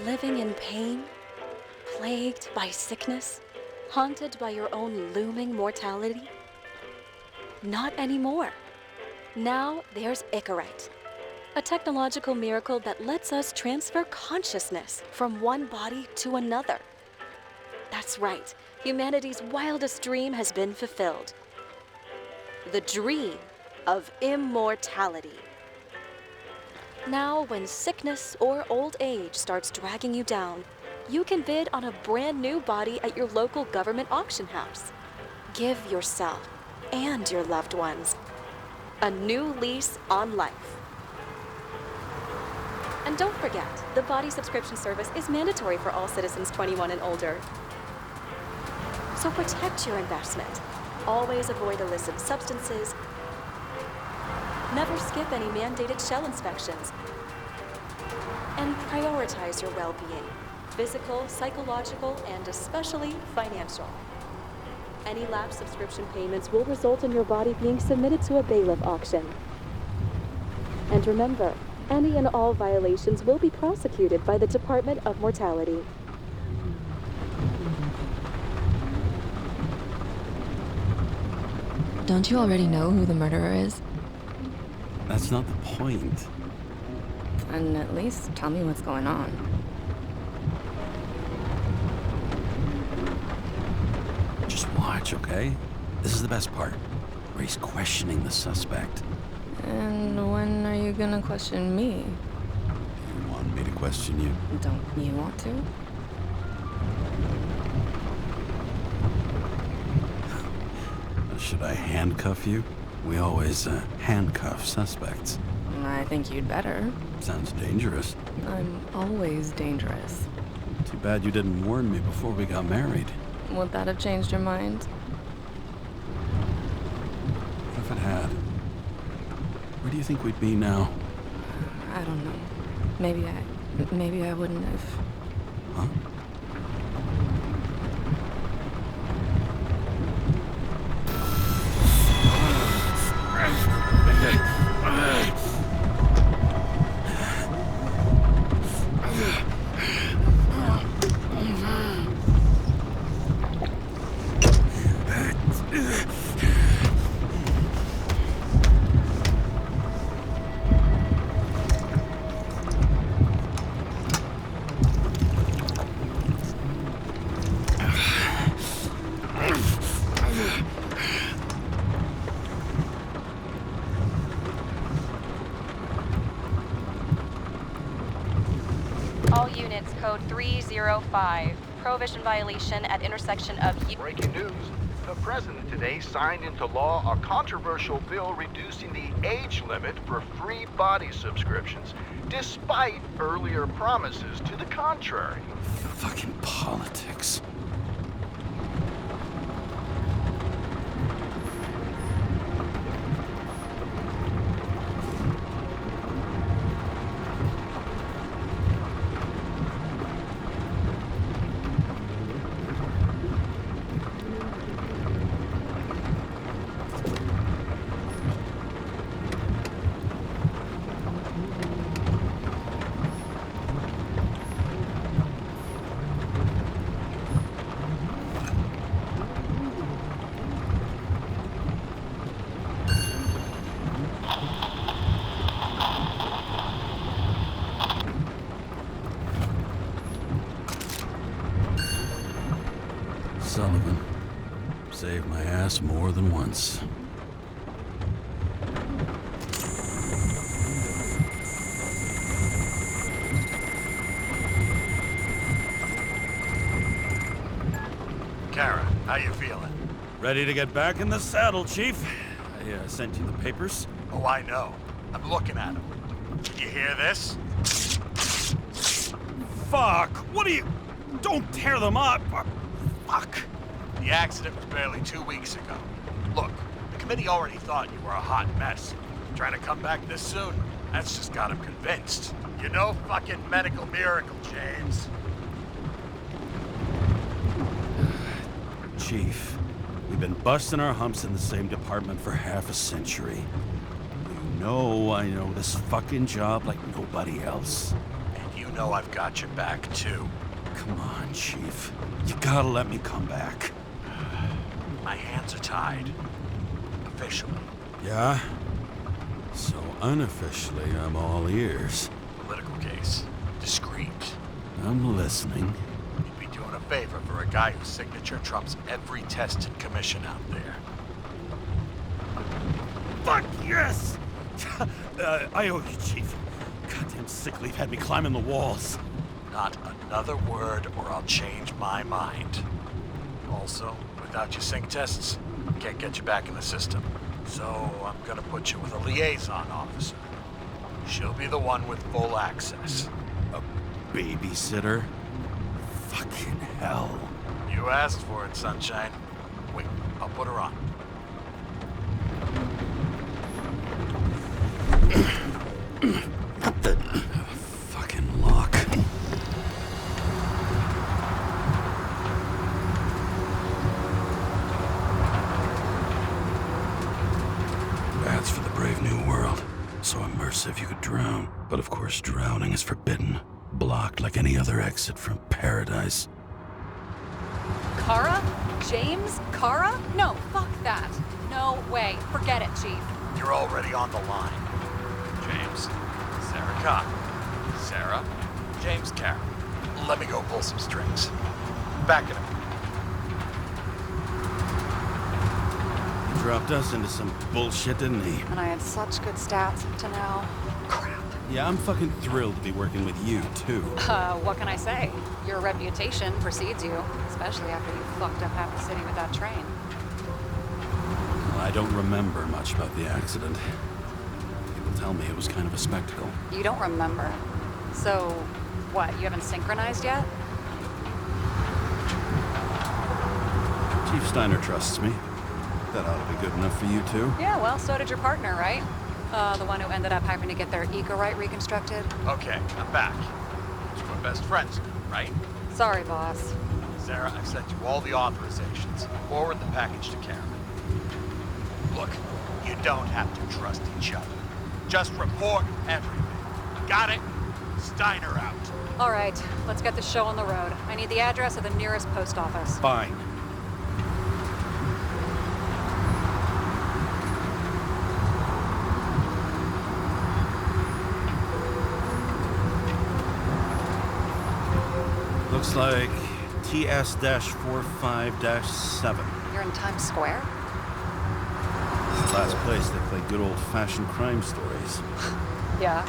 Living in pain, plagued by sickness, haunted by your own looming mortality? Not anymore. Now there's Icarite, a technological miracle that lets us transfer consciousness from one body to another. That's right, humanity's wildest dream has been fulfilled. The dream of immortality. Now, when sickness or old age starts dragging you down, you can bid on a brand new body at your local government auction house. Give yourself and your loved ones a new lease on life. And don't forget, the body subscription service is mandatory for all citizens 21 and older. So protect your investment. Always avoid illicit substances. Never skip any mandated shell inspections. And prioritize your well-being, physical, psychological, and especially financial. Any lapsed subscription payments will result in your body being submitted to a bailiff auction. And remember, any and all violations will be prosecuted by the Department of Mortality. Don't you already know who the murderer is? That's not the point. And at least tell me what's going on. Just watch, okay? This is the best part, where he's questioning the suspect. And when are you gonna question me? You want me to question you? Don't you want to? Should I handcuff you? We always handcuff suspects. I think you'd better. Sounds dangerous. I'm always dangerous. Too bad you didn't warn me before we got married. Would that have changed your mind? What if it had? Where do you think we'd be now? I don't know. Maybe I wouldn't have. Huh? All units, code 305. Prohibition violation at intersection of... Breaking news. The president today signed into law a controversial bill reducing the age limit for free body subscriptions, despite earlier promises to the contrary. Fucking politics. Sullivan. Saved my ass more than once. Karra, how you feeling? Ready to get back in the saddle, Chief. I sent you the papers. Oh, I know. I'm looking at them. You hear this? Fuck! What are you... Don't tear them up! Fuck! The accident was barely 2 weeks ago. Look, the committee already thought you were a hot mess. Trying to come back this soon? That's just got them convinced. You're no fucking medical miracle, James. Chief, we've been busting our humps in the same department for half a century. You I know this fucking job like nobody else. And you know I've got your back, too. Come on, Chief. You gotta let me come back. My hands are tied. Officially. Yeah? So unofficially, I'm all ears. Political case. Discreet. I'm listening. You'd be doing a favor for a guy whose signature trumps every test and commission out there. Fuck yes! I owe you, Chief. Goddamn sick leave had me climbing the walls. Not another word or I'll change my mind. Also, without your sync tests, can't get you back in the system. So I'm gonna put you with a liaison officer. She'll be the one with full access. A babysitter? Fucking hell. You asked for it, Sunshine. Wait, I'll put her on. The fucking lock. That's for the brave new world. So immersive you could drown. But of course drowning is forbidden. Blocked like any other exit from paradise. Karra? James Karra? No, fuck that. No way. Forget it, Chief. You're already on the line. James, Sarah Khan. Sarah, James Karra. Let me go pull some strings. Back in a minute. He dropped us into some bullshit, didn't he? And I had such good stats up to now. Crap. Yeah, I'm fucking thrilled to be working with you, too. What can I say? Your reputation precedes you, especially after you fucked up half the city with that train. Well, I don't remember much about the accident. People tell me it was kind of a spectacle. You don't remember? So, what, you haven't synchronized yet? Chief Steiner trusts me. That ought to be good enough for you, too. Yeah, well, so did your partner, right? The one who ended up having to get their eco-right reconstructed. Okay, I'm back. That's what best friends do, right? Sorry, boss. Sarah, I've sent you all the authorizations. Forward the package to Karen. Look, you don't have to trust each other. Just report everything. Got it? Steiner out. All right, let's get the show on the road. I need the address of the nearest post office. Fine. Looks like TS-45-7. You're in Times Square? Last place they play good old-fashioned crime stories. Yeah.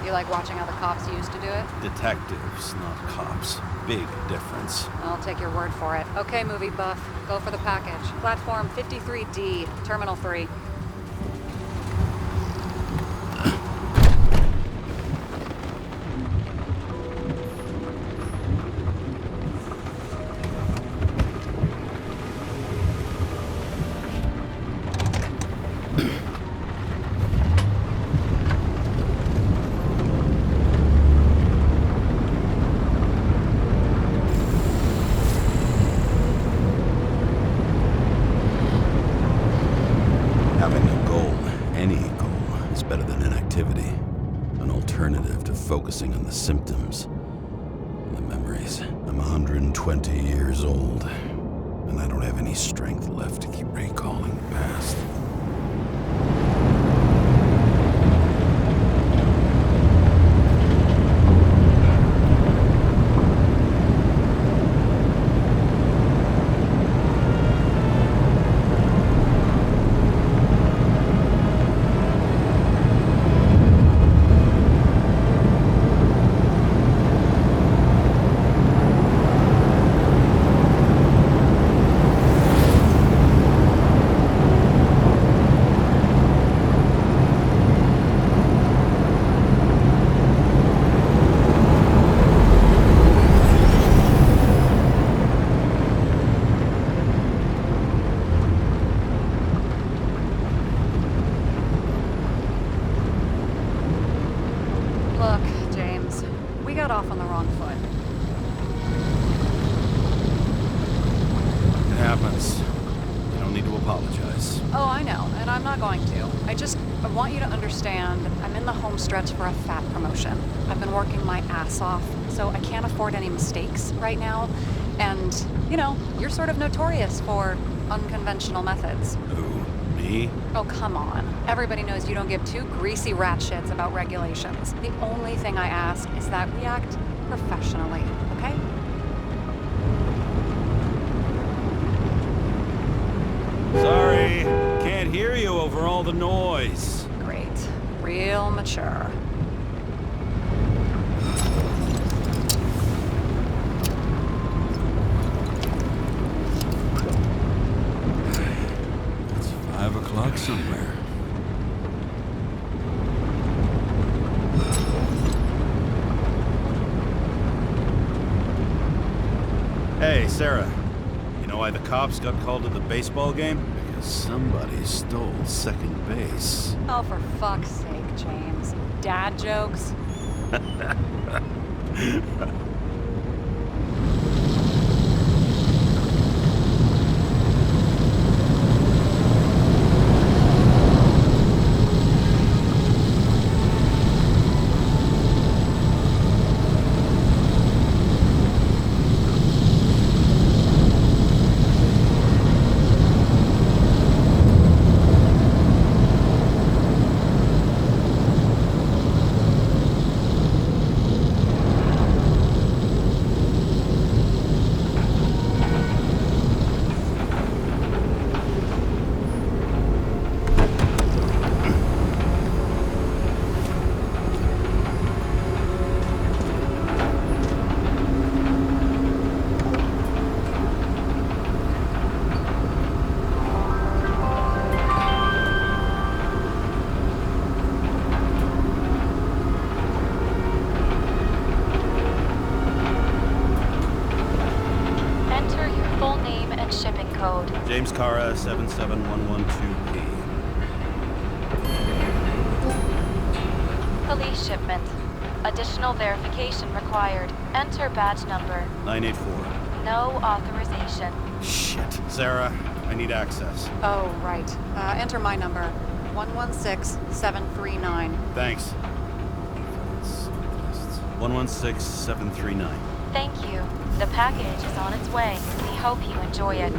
You like watching how the cops used to do it? Detectives, not cops. Big difference. I'll take your word for it. Okay, movie buff. Go for the package. Platform 53D, Terminal 3. Having a goal, any goal, is better than inactivity. An alternative to focusing on the symptoms. And the memories. I'm 120 years old, and I don't have any strength left to keep recalling the past. Oh, I know, and I'm not going to. I want you to understand, I'm in the home stretch for a fat promotion. I've been working my ass off, so I can't afford any mistakes right now. And, you know, you're sort of notorious for unconventional methods. Who? Me? Oh, come on. Everybody knows you don't give two greasy rat shits about regulations. The only thing I ask is that we act professionally, okay? Sorry, can't hear you over all the noise. Great. Real mature. It's 5 o'clock somewhere. Hey, Sarah. You know why the cops got called to the baseball game? Because somebody stole second base. Oh, for fuck's sake, James. Dad jokes? James Karra, 77112P. Police shipment. Additional verification required. Enter badge number. 984. No authorization. Shit. Sarah, I need access. Oh, right. Enter my number. 116739. Thanks. 116739. Thank you. The package is on its way. We hope you enjoy it.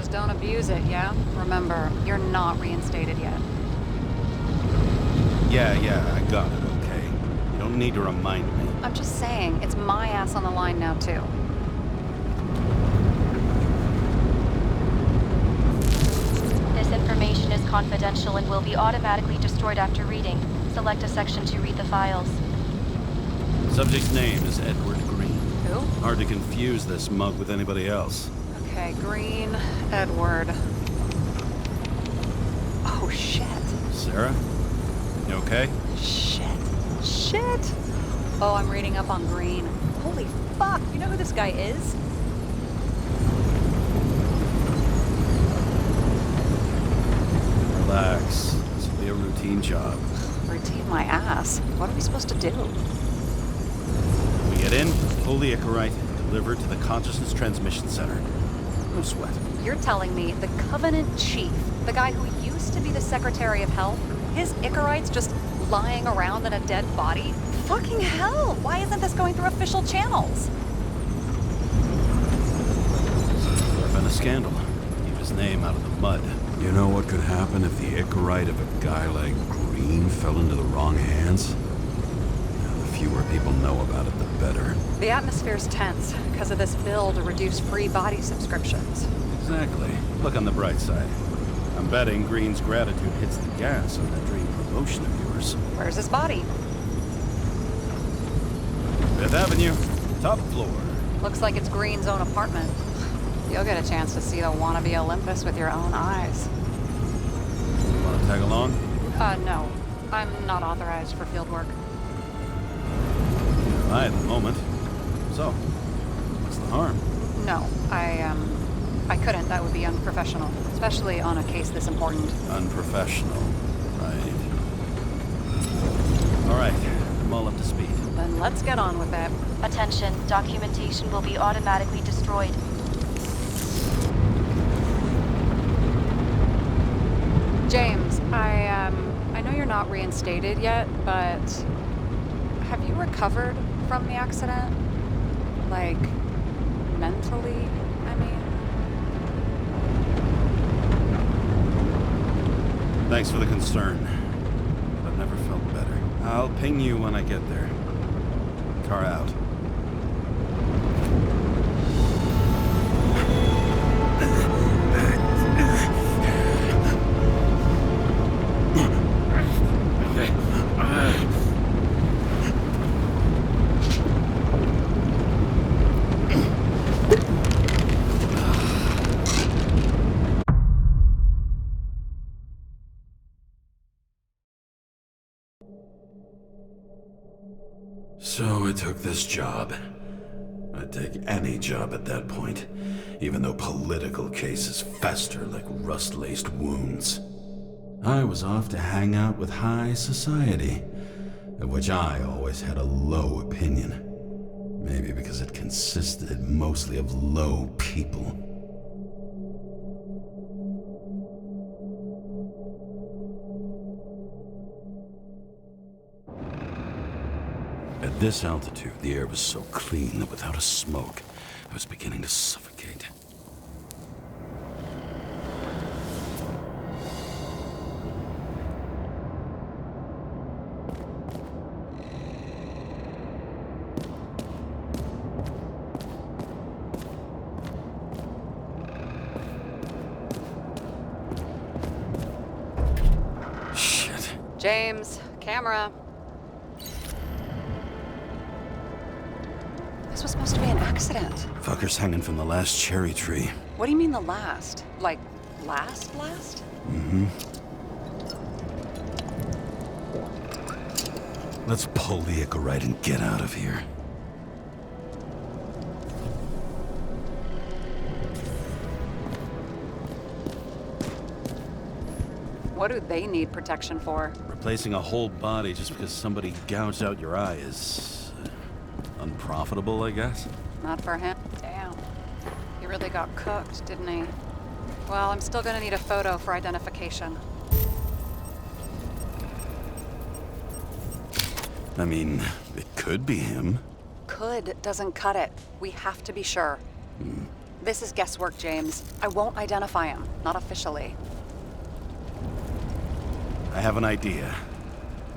Don't abuse it, yeah? Remember, you're not reinstated yet. Yeah, I got it, okay? You don't need to remind me. I'm just saying, it's my ass on the line now, too. This information is confidential and will be automatically destroyed after reading. Select a section to read the files. Subject's name is Edward Green. Who? Hard to confuse this mug with anybody else. Okay, Green, Edward. Oh, shit. Sarah? You okay? Shit. Oh, I'm reading up on Green. Holy fuck, you know who this guy is? Relax. This will be a routine job. Routine my ass. What are we supposed to do? We get in, pull the Icarite, and deliver it to the Consciousness Transmission Center. No sweat. You're telling me the Covenant Chief, the guy who used to be the Secretary of Health, his Icarite's just lying around in a dead body? Fucking hell! Why isn't this going through official channels? There's been a scandal. Keep his name out of the mud. You know what could happen if the Icarite of a guy like Green fell into the wrong hands? Now, the fewer people know about it, the better. The atmosphere's tense because of this bill to reduce free body subscriptions. Exactly. Look on the bright side. I'm betting Green's gratitude hits the gas on that dream promotion of yours. Where's his body? Fifth Avenue, top floor. Looks like it's Green's own apartment. You'll get a chance to see the wannabe Olympus with your own eyes. Want to tag along? No. I'm not authorized for field work. At the moment. So, what's the harm? No, I couldn't. That would be unprofessional, especially on a case this important. Unprofessional, right? All right, I'm all up to speed. Then let's get on with it. Attention, documentation will be automatically destroyed. James, I know you're not reinstated yet, but have you recovered from the accident? Like, mentally, I mean? Thanks for the concern. I've never felt better. I'll ping you when I get there. Car out. So I took this job. I'd take any job at that point, even though political cases fester like rust-laced wounds. I was off to hang out with high society, of which I always had a low opinion. Maybe because it consisted mostly of low people. At this altitude, the air was so clean that without a smoke, I was beginning to suffocate. Shit. James, camera. This was supposed to be an accident. Fucker's hanging from the last cherry tree. What do you mean the last? Like, last? Mm-hmm. Let's pull the Icarite and get out of here. What do they need protection for? Replacing a whole body just because somebody gouged out your eye is... unprofitable, I guess? Not for him. Damn. He really got cooked, didn't he? Well, I'm still gonna need a photo for identification. I mean, it could be him. Could doesn't cut it. We have to be sure. This is guesswork, James. I won't identify him. Not officially. I have an idea.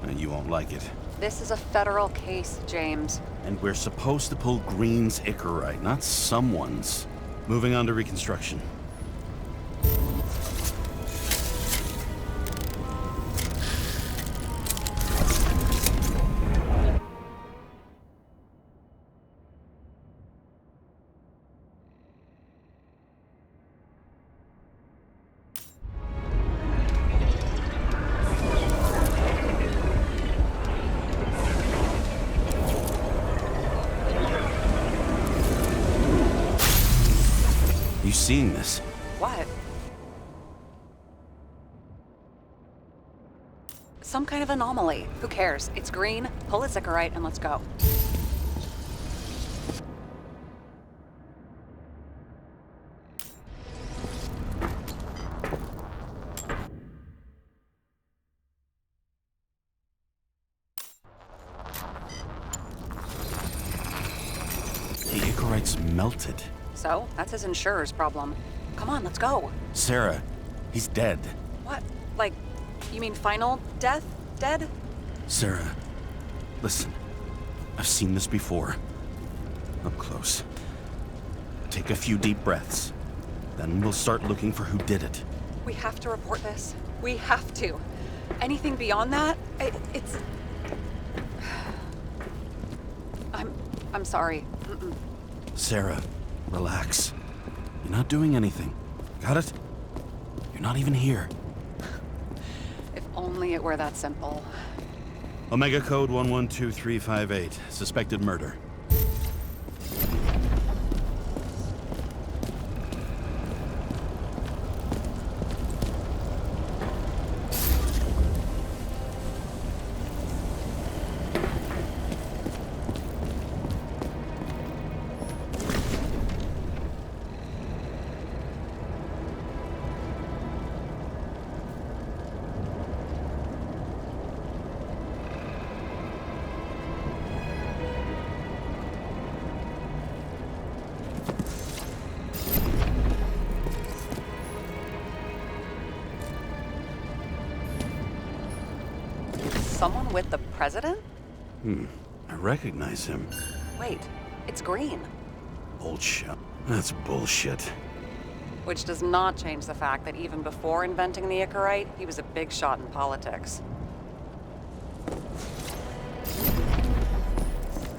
And you won't like it. This is a federal case, James. And we're supposed to pull Green's Icarite, not someone's. Moving on to reconstruction. You seeing this? What? Some kind of anomaly. Who cares? It's green, pull its Icarite, and let's go. The Icarite's melted. So, that's his insurer's problem. Come on, let's go. Sarah, He's dead. What? Like, you mean final death? Dead? Sarah, listen. I've seen this before. Up close. Take a few deep breaths. Then we'll start looking for who did it. We have to report this. We have to. Anything beyond that, it's... I'm sorry. Mm-mm. Sarah, relax. You're not doing anything. Got it? You're not even here. If only it were that simple. Omega code 112358. Suspected murder. Someone with the president? I recognize him. Wait, it's Green. Old shit. That's bullshit. Which does not change the fact that even before inventing the Icarite, he was a big shot in politics.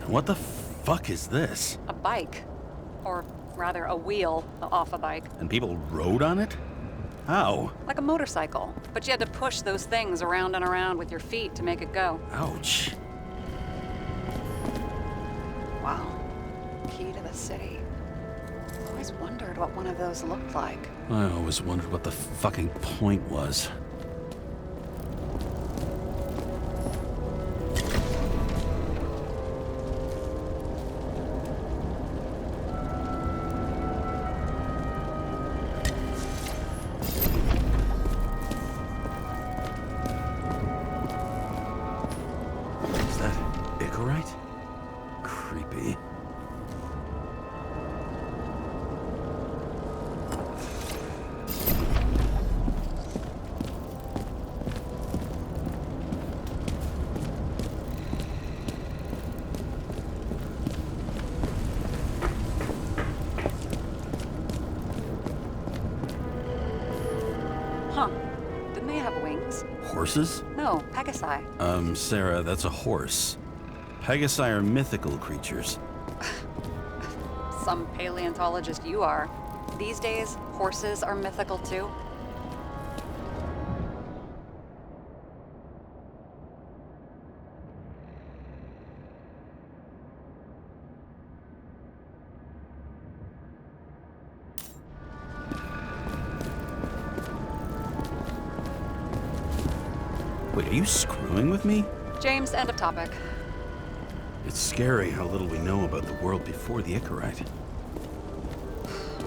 What the fuck is this? A bike. Or rather, a wheel off a bike. And people rode on it? How? Like a motorcycle. But you had to push those things around and around with your feet to make it go. Ouch. Wow. Key to the city. I've always wondered what one of those looked like. I always wondered what the fucking point was. Is that Icarite? Creepy. Huh. Didn't they have wings? Horses? No, Pegasi. Sarah, that's a horse. Pegasi are mythical creatures. Some paleontologist you are. These days, horses are mythical too. Wait, are you screwing with me? James, end of topic. It's scary how little we know about the world before the Icarite.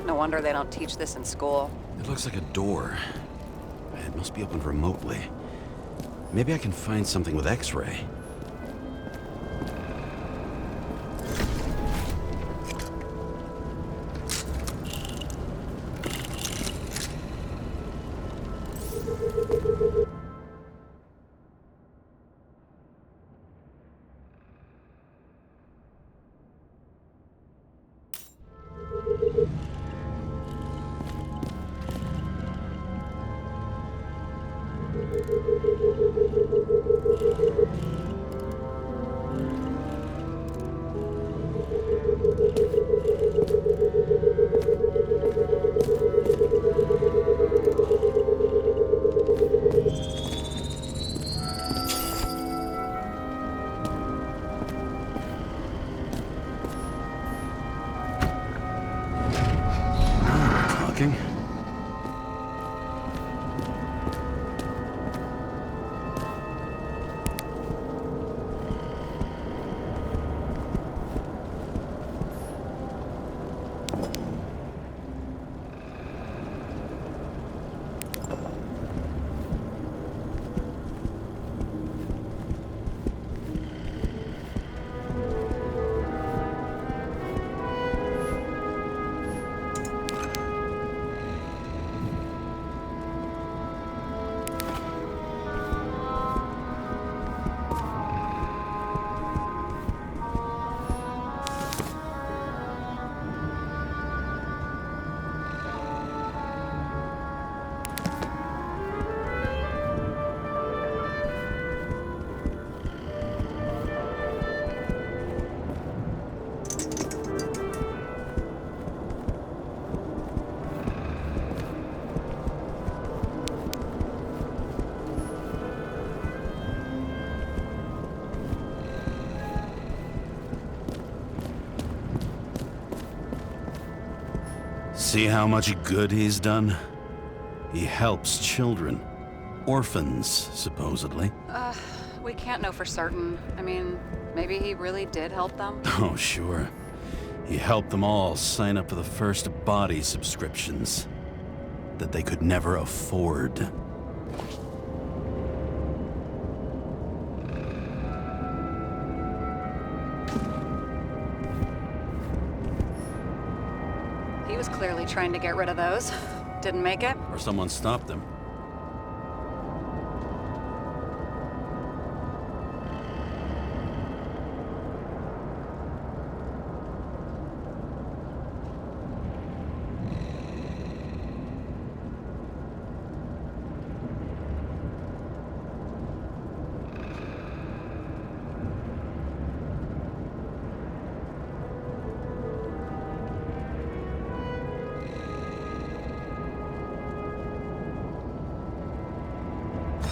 No wonder they don't teach this in school. It looks like a door. It must be opened remotely. Maybe I can find something with X-ray. Talking? See how much good he's done? He helps children. Orphans, supposedly. We can't know for certain. I mean, maybe he really did help them. Oh, sure. He helped them all sign up for the first body subscriptions that they could never afford. He was clearly trying to get rid of those. Didn't make it. Or someone stopped him.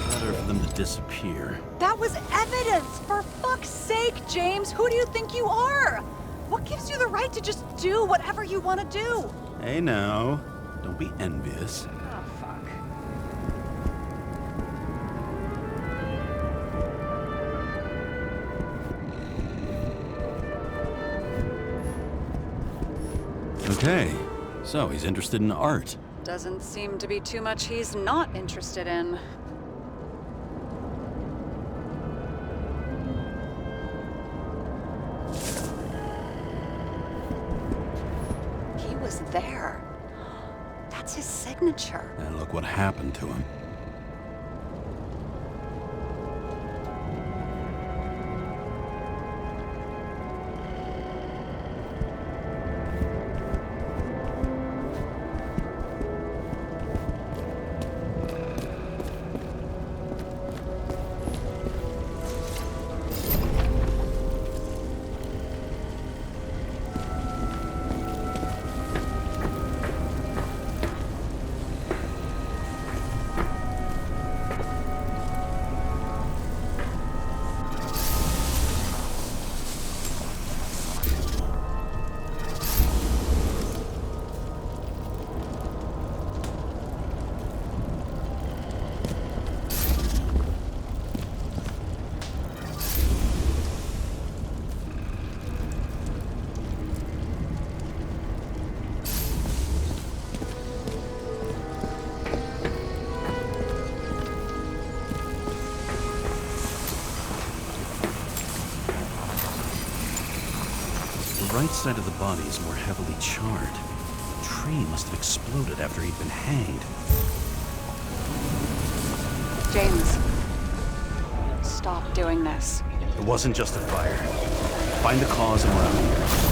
Better for them to disappear. That was evidence! For fuck's sake, James! Who do you think you are? What gives you the right to just do whatever you want to do? Hey now, don't be envious. Oh, fuck. Okay, so he's interested in art. Doesn't seem to be too much he's not interested in. He was there. That's his signature. And look what happened to him. The right side of the body is more heavily charred. The tree must have exploded after he'd been hanged. James, stop doing this. It wasn't just a fire. Find the cause and we're out of here.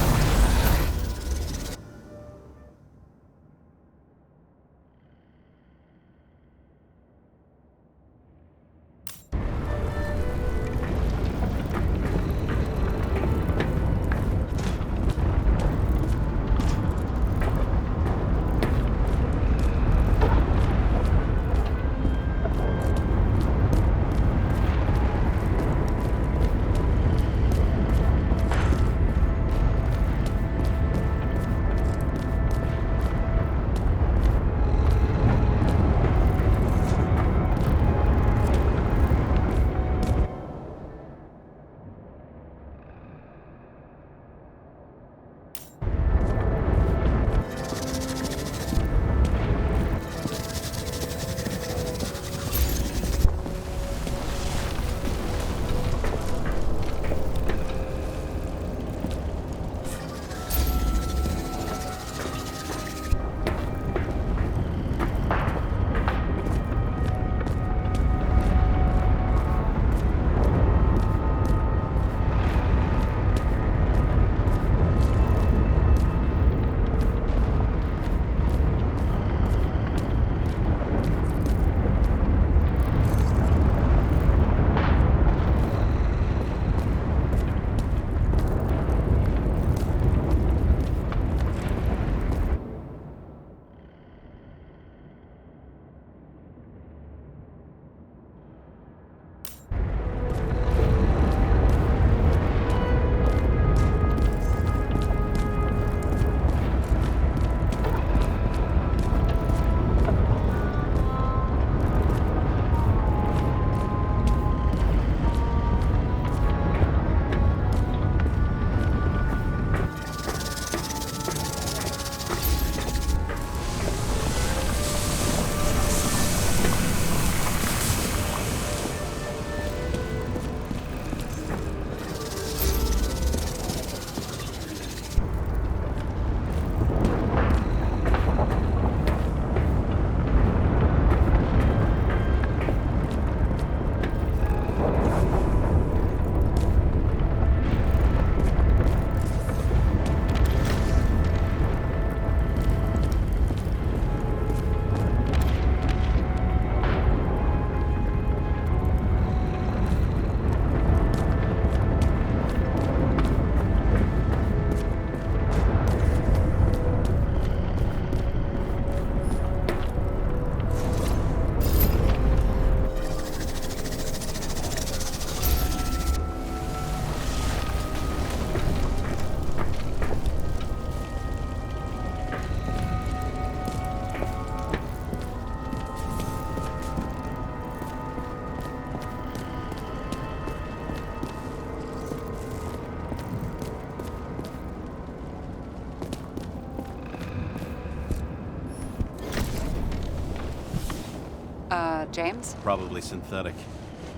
James? Probably synthetic.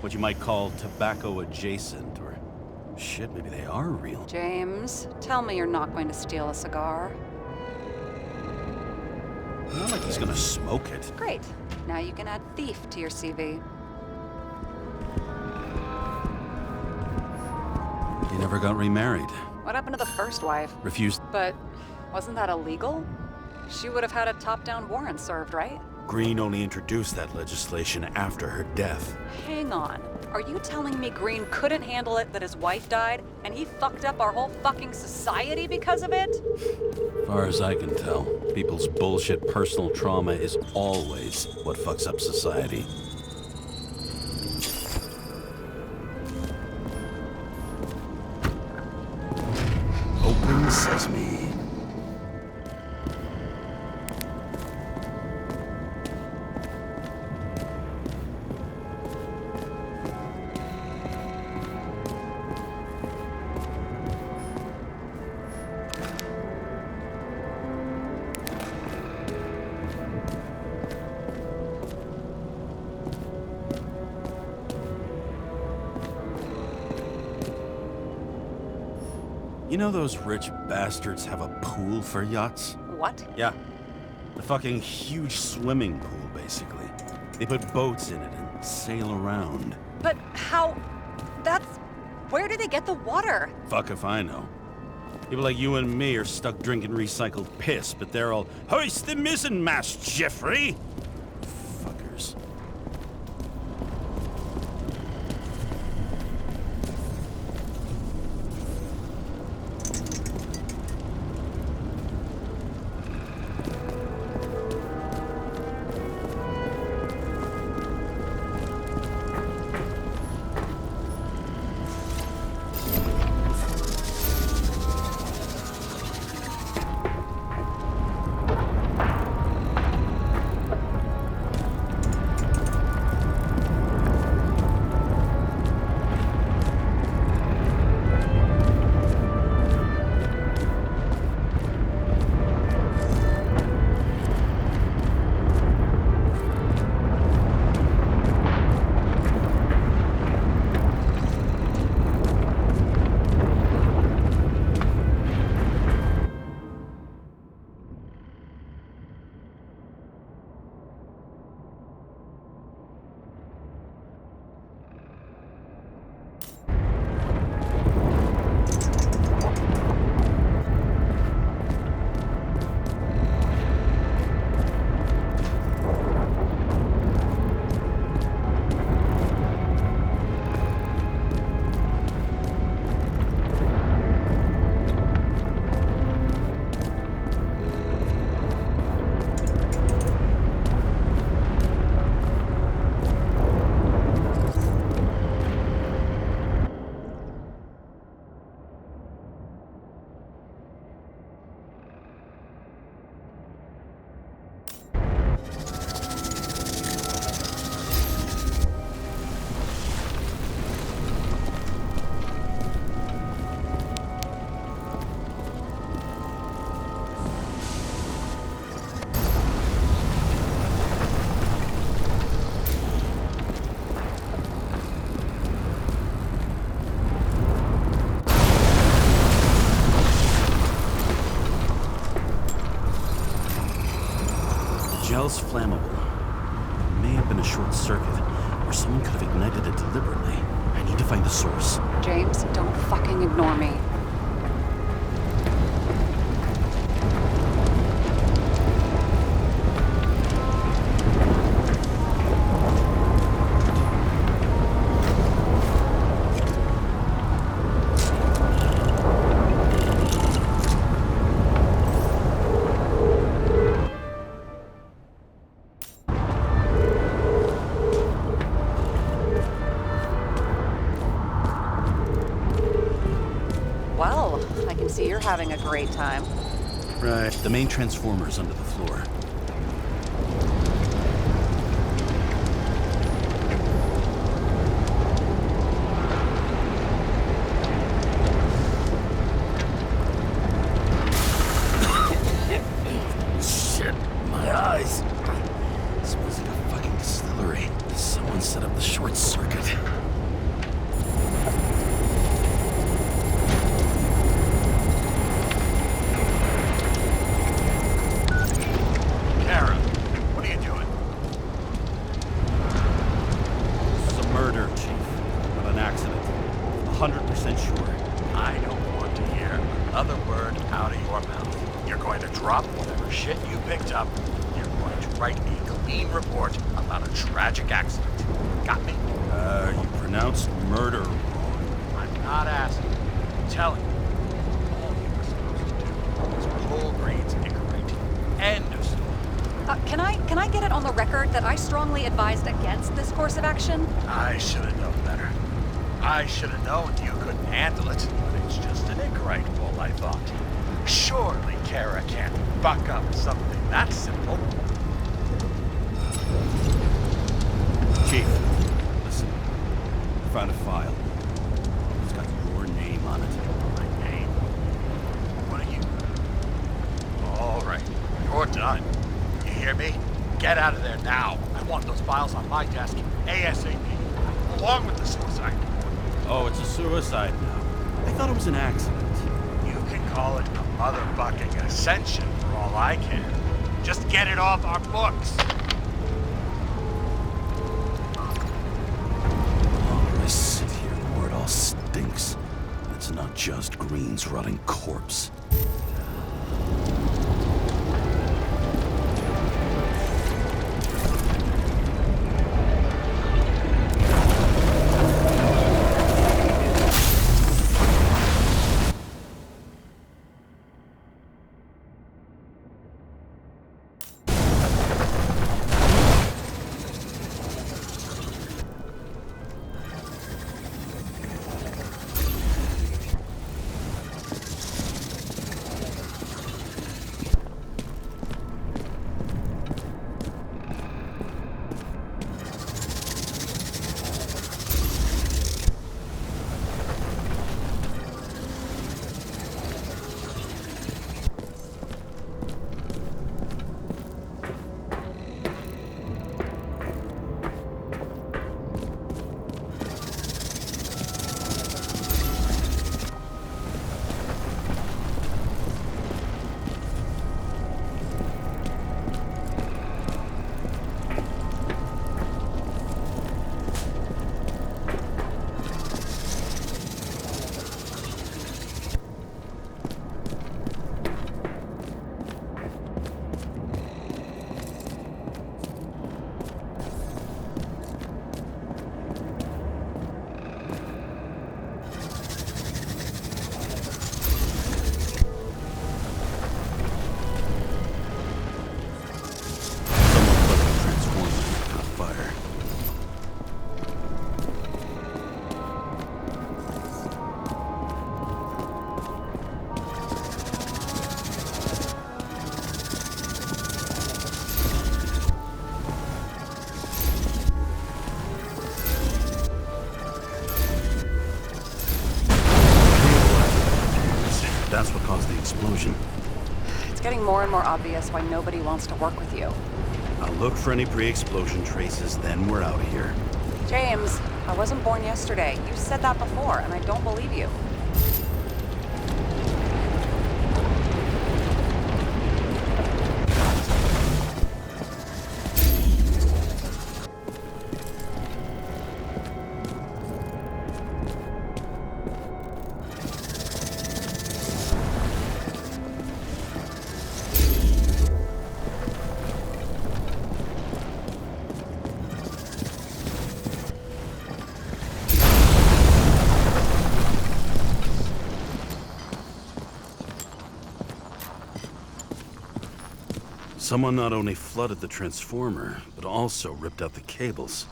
What you might call tobacco adjacent, or shit, maybe they are real. James, tell me you're not going to steal a cigar. Not like he's gonna smoke it. Great. Now you can add thief to your CV. He never got remarried. What happened to the first wife? Refused. But wasn't that illegal? She would have had a top-down warrant served, right? Green only introduced that legislation after her death. Hang on. Are you telling me Green couldn't handle it that his wife died, and he fucked up our whole fucking society because of it? Far as I can tell, people's bullshit personal trauma is always what fucks up society. Open sesame. You know those rich bastards have a pool for yachts? What? Yeah. The fucking huge swimming pool, basically. They put boats in it and sail around. But how... That's... Where do they get the water? Fuck if I know. People like you and me are stuck drinking recycled piss, but they're all, hoist the mizzenmast, Jeffrey! Fuckers. Gel's flammable. It may have been a short circuit, or someone could have ignited it deliberately. I need to find the source. James, don't fucking ignore me. Well, I can see you're having a great time. Right. The main transformer's under the floor. Shit, my eyes. It smells like a fucking distillery. shit you picked up, you're going to write a clean report about a tragic accident. Got me? You pronounced murder wrong. I'm not asking. I'm telling you. All you were supposed to do was pull Green's Icarate. End of story. Can I get it on the record that I strongly advised against this course of action? I should have known better. I should have known you couldn't handle it, but it's just an Icarate pull, I thought. Surely Karra can't buck up something that simple. Chief, listen. I found a file. It's got your name on it. My name? What are you? All right, you're done. You hear me? Get out of there now. I want those files on my desk ASAP, along with the suicide report. Oh, it's a suicide now. I thought it was an accident. You can call it a motherfucking ascension for all I care. Just get it off our books. The longer I sit here, the more it all stinks. And it's not just Green's rotting corpse. That's what caused the explosion. It's getting more and more obvious why nobody wants to work with you. I'll look for any pre-explosion traces, then we're out of here. James, I wasn't born yesterday. You said that before, and I don't believe you. Someone not only flooded the transformer, but also ripped out the cables.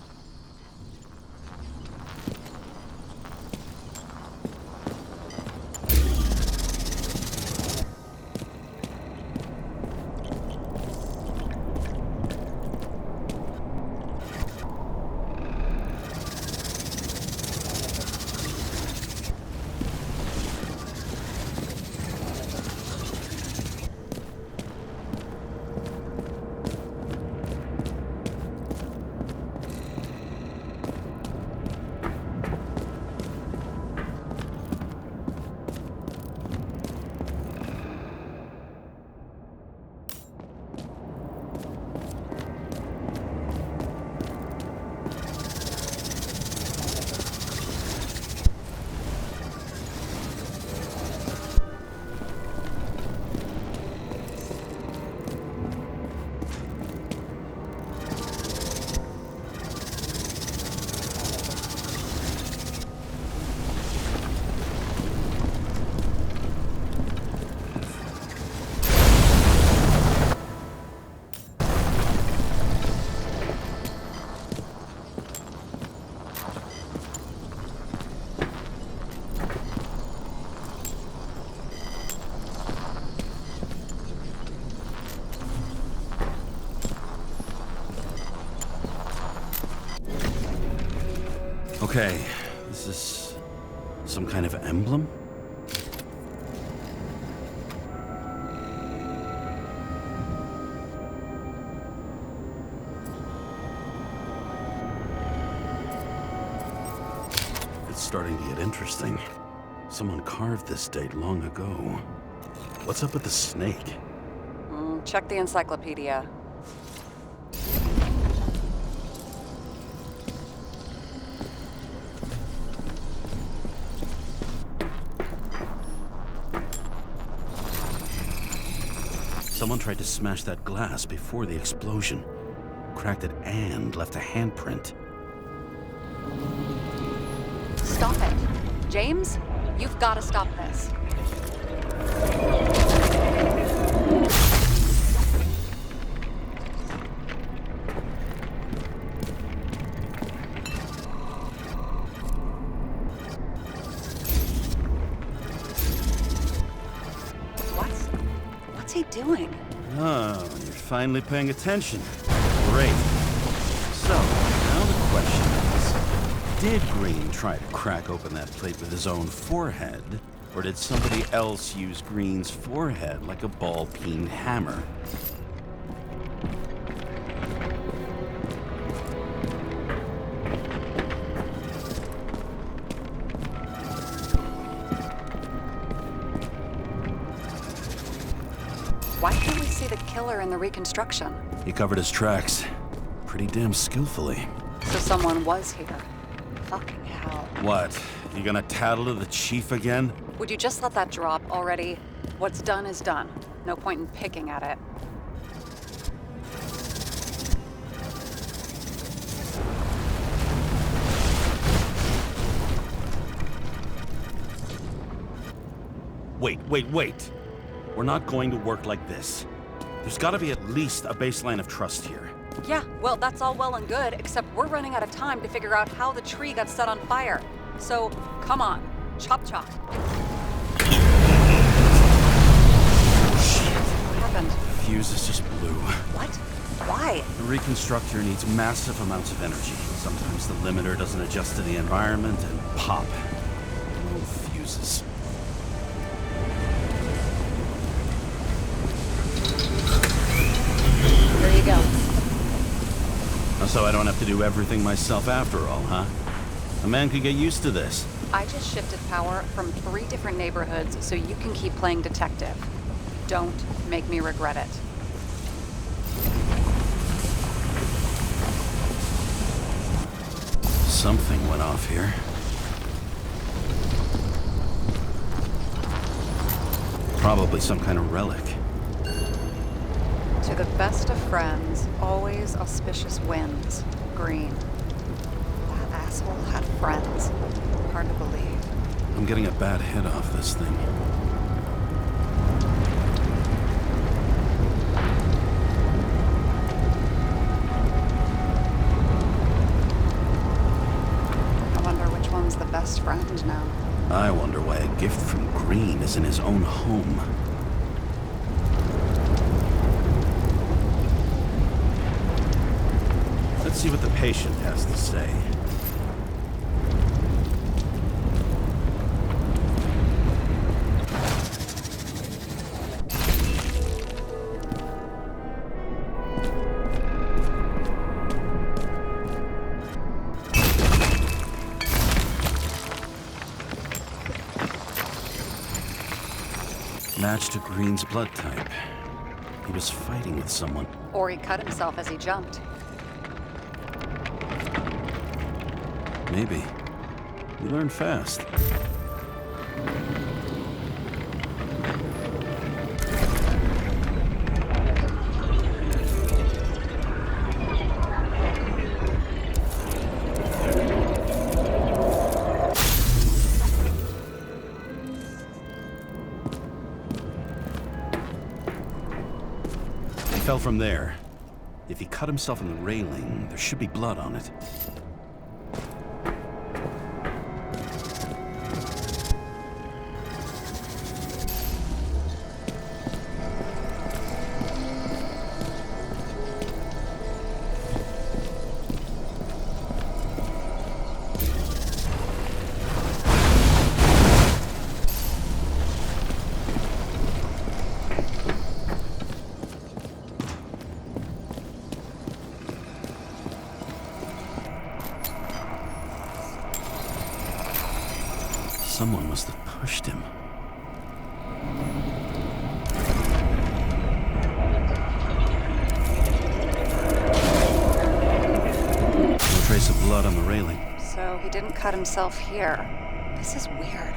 Okay, this is some kind of emblem? It's starting to get interesting. Someone carved this date long ago. What's up with the snake? Check the encyclopedia. Someone tried to smash that glass before the explosion. Cracked it and left a handprint. Stop it. James, you've got to stop this. What's he doing? Oh, you're finally paying attention. Great. So, now the question is, did Green try to crack open that plate with his own forehead? Or did somebody else use Green's forehead like a ball-peen hammer? Why can't we see the killer in the reconstruction? He covered his tracks pretty damn skillfully. So someone was here. Fucking hell. What? You gonna tattle to the chief again? Would you just let that drop already? What's done is done. No point in picking at it. Wait. We're not going to work like this. There's gotta be at least a baseline of trust here. Yeah, well, that's all well and good, except we're running out of time to figure out how the tree got set on fire. So, come on. Chop chop. Shit. What happened? The fuses just blew. What? Why? The reconstructor needs massive amounts of energy. Sometimes the limiter doesn't adjust to the environment and pop. Oh, fuses. Here you go. So I don't have to do everything myself after all, huh? A man could get used to this. I just shifted power from 3 different neighborhoods so you can keep playing detective. Don't make me regret it. Something went off here. Probably some kind of relic. To the best of friends, always auspicious winds. Green. That asshole had friends. Hard to believe. I'm getting a bad hit off this thing. I wonder which one's the best friend now. I wonder why a gift from Green is in his own home. Let's see what the patient has to say. Match to Green's blood type. He was fighting with someone. Or he cut himself as he jumped. Maybe. You learn fast. He fell from there. If he cut himself in the railing, there should be blood on it. Someone must have pushed him. No trace of blood on the railing. So he didn't cut himself here. This is weird.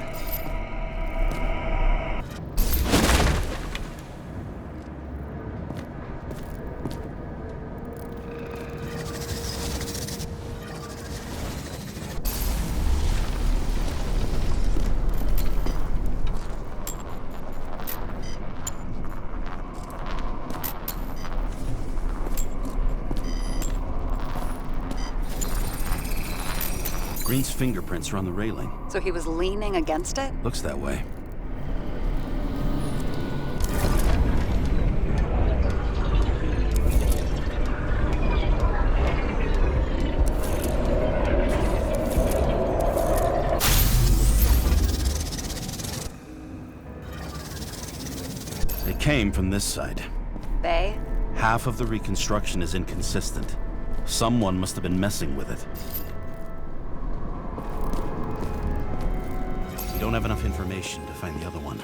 Green's fingerprints are on the railing. So he was leaning against it? Looks that way. They came from this side. They? Half of the reconstruction is inconsistent. Someone must have been messing with it. We don't have enough information to find the other one.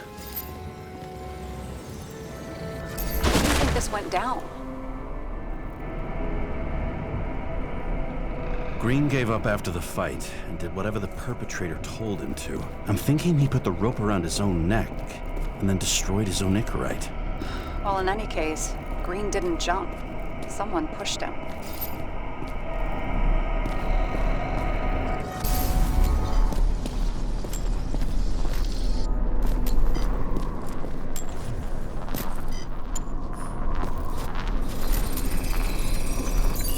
How do you think this went down? Green gave up after the fight and did whatever the perpetrator told him to. I'm thinking he put the rope around his own neck and then destroyed his own Icarite. Well, in any case, Green didn't jump. Someone pushed him.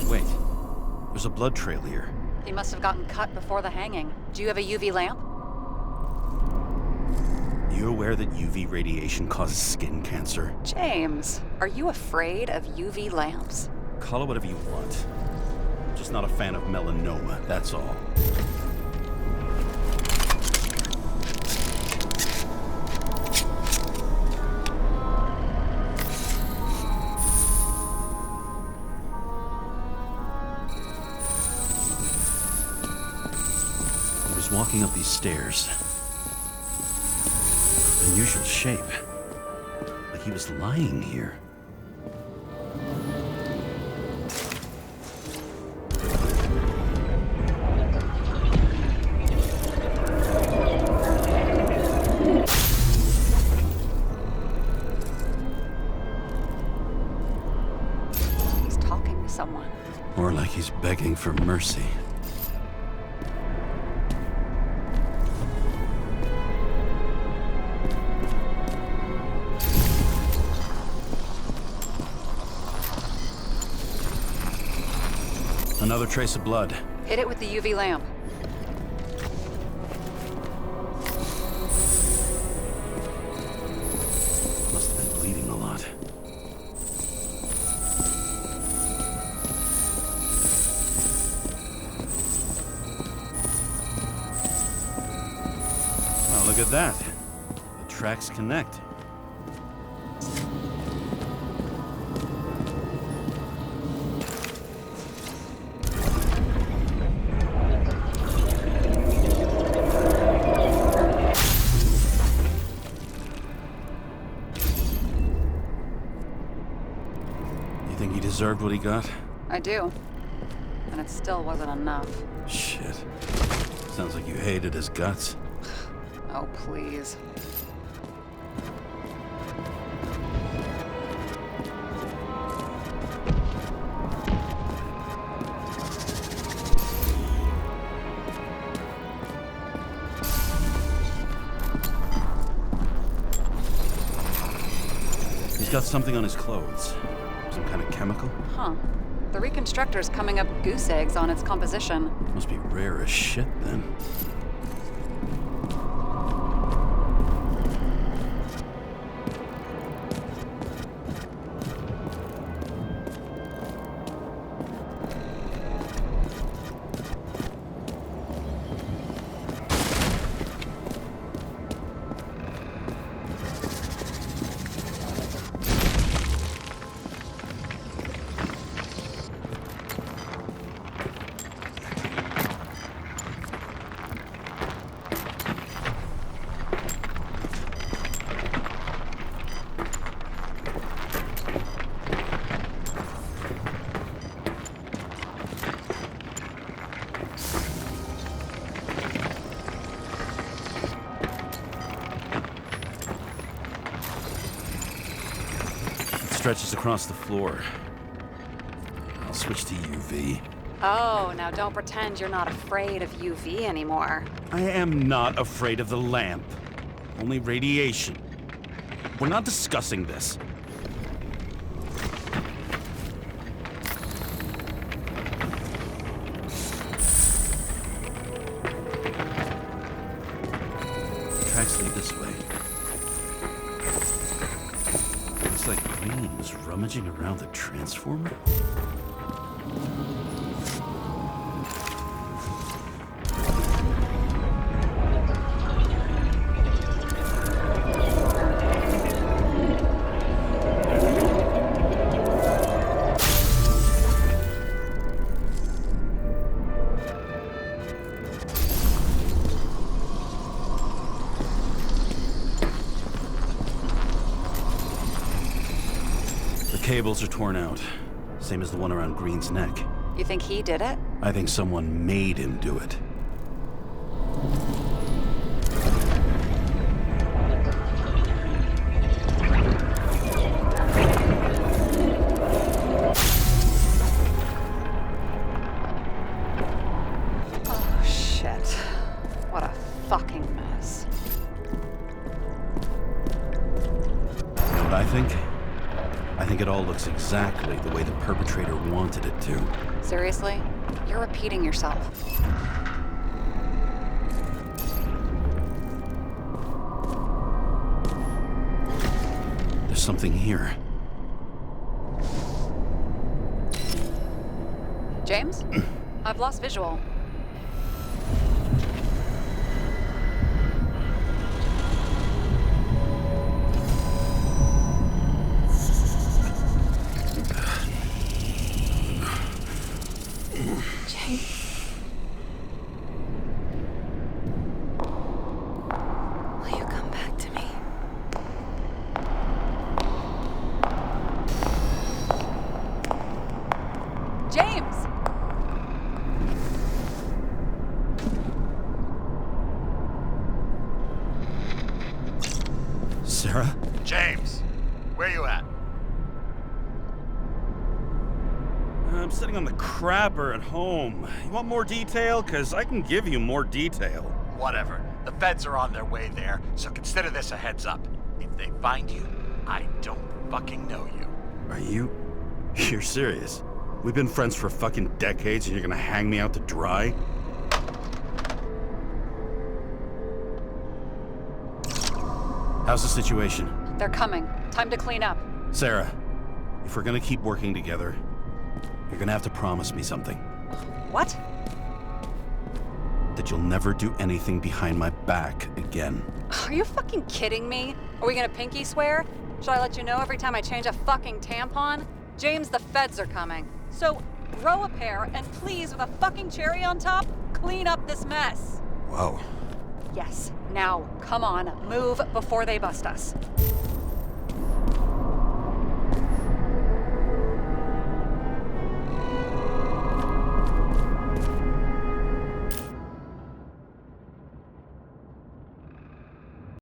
Wait, there's a blood trail here. He must have gotten cut before the hanging. Do you have a UV lamp? You aware that UV radiation causes skin cancer? James, are you afraid of UV lamps? Call it whatever you want. I'm just not a fan of melanoma, that's all. He was walking up these stairs. Unusual shape. Like he was lying here. He's talking to someone. Or like he's begging for mercy. Another trace of blood. Hit it with the UV lamp. Must have been bleeding a lot. Well, look at that. The tracks connect. Think he deserved what he got? I do. And it still wasn't enough. Shit. Sounds like you hated his guts. Oh, please. He's got something on his clothes. Some kind of chemical? Huh. The reconstructor's coming up goose eggs on its composition. Must be rare as shit, then. stretches across the floor. I'll switch to UV. Oh, now don't pretend you're not afraid of UV anymore. I am not afraid of the lamp. Only radiation. We're not discussing this. Tracks lead this way. Looks like Green was rummaging around the transformer. Cables are torn out. Same as the one around Green's neck. You think he did it? I think someone made him do it. Oh, shit. What a fucking mess. You know what I think? I think it all looks exactly the way the perpetrator wanted it to. Seriously? You're repeating yourself. There's something here. James? I've lost visual. Will you come back to me? James! Sarah? James, where you at? I'm sitting on the crapper at home. You want more detail? Because I can give you more detail. Whatever. The feds are on their way there, so consider this a heads up. If they find you, I don't fucking know you. Are you? You're serious? We've been friends for fucking decades and you're gonna hang me out to dry? How's the situation? They're coming. Time to clean up. Sarah, if we're gonna keep working together, you're gonna have to promise me something. What? That you'll never do anything behind my back again. Are you fucking kidding me? Are we gonna pinky swear? Should I let you know every time I change a fucking tampon? James, the feds are coming. So, grow a pair, and please, with a fucking cherry on top, clean up this mess. Whoa. Yes. Now, come on, move before they bust us.